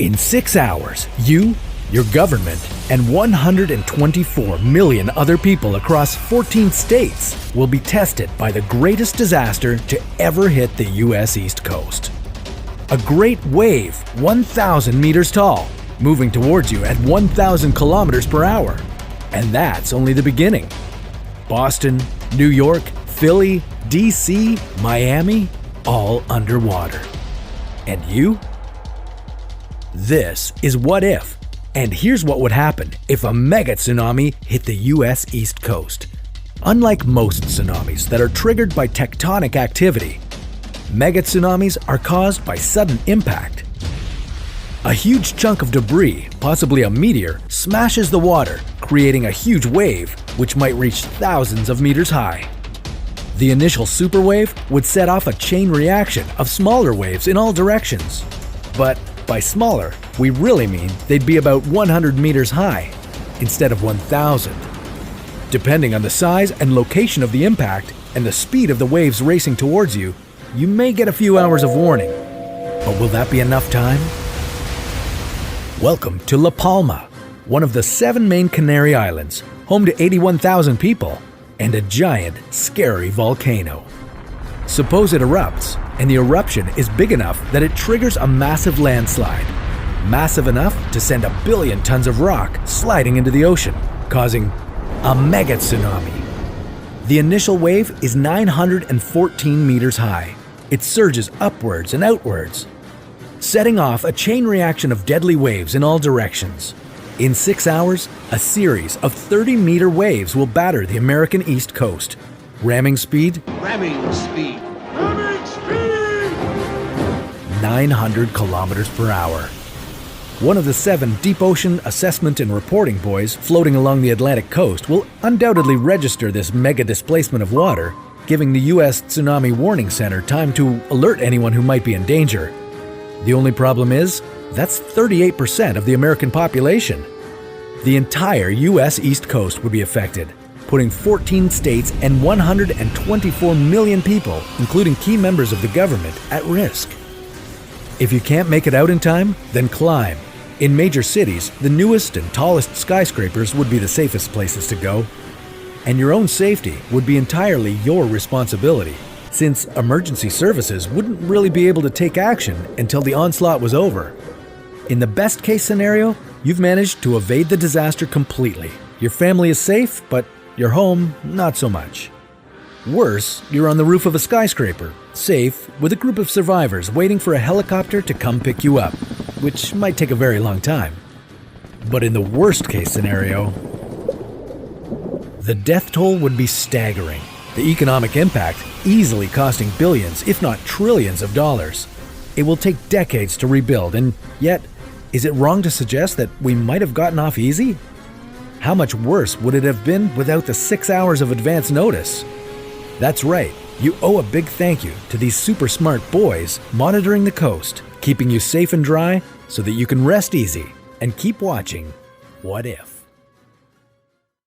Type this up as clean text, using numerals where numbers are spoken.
In 6 hours, you, your government, and 124 million other people across 14 states will be tested by the greatest disaster to ever hit the U.S. East Coast. A great wave, 1,000 meters tall, moving towards you at 1,000 kilometers per hour. And that's only the beginning. Boston, New York, Philly, DC, Miami, all underwater. And you? This is What If. And here's what would happen if a mega tsunami hit the US East Coast. Unlike most tsunamis that are triggered by tectonic activity, mega tsunamis are caused by sudden impact. A huge chunk of debris, possibly a meteor, smashes the water, creating a huge wave which might reach thousands of meters high. The initial superwave would set off a chain reaction of smaller waves in all directions. But by smaller, we really mean they'd be about 100 meters high, instead of 1,000. Depending on the size and location of the impact and the speed of the waves racing towards you, you may get a few hours of warning. But will that be enough time? Welcome to La Palma, one of the 7 main Canary Islands, home to 81,000 people, and a giant, scary volcano. Suppose it erupts, and the eruption is big enough that it triggers a massive landslide, massive enough to send 1 billion tons of rock sliding into the ocean, causing a mega tsunami. The initial wave is 914 meters high. It surges upwards and outwards, setting off a chain reaction of deadly waves in all directions. In 6 hours, a series of 30-meter waves will batter the American East Coast. Ramming speed? 900 kilometers per hour. One of the 7 deep ocean assessment and reporting buoys floating along the Atlantic coast will undoubtedly register this mega displacement of water, giving the U.S. Tsunami Warning Center time to alert anyone who might be in danger. The only problem is, that's 38% of the American population. The entire U.S. East Coast would be affected, putting 14 states and 124 million people, including key members of the government, at risk. If you can't make it out in time, then climb. In major cities, the newest and tallest skyscrapers would be the safest places to go. And your own safety would be entirely your responsibility, since emergency services wouldn't really be able to take action until the onslaught was over. In the best case scenario, you've managed to evade the disaster completely. Your family is safe, but your home, not so much. Worse, you're on the roof of a skyscraper, safe, with a group of survivors waiting for a helicopter to come pick you up, which might take a very long time. But in the worst case scenario, the death toll would be staggering. The economic impact easily costing billions, if not trillions of dollars. It will take decades to rebuild, and yet, is it wrong to suggest that we might have gotten off easy? How much worse would it have been without the 6 hours of advance notice? That's right, you owe a big thank you to these super smart boys monitoring the coast, keeping you safe and dry so that you can rest easy and keep watching What If.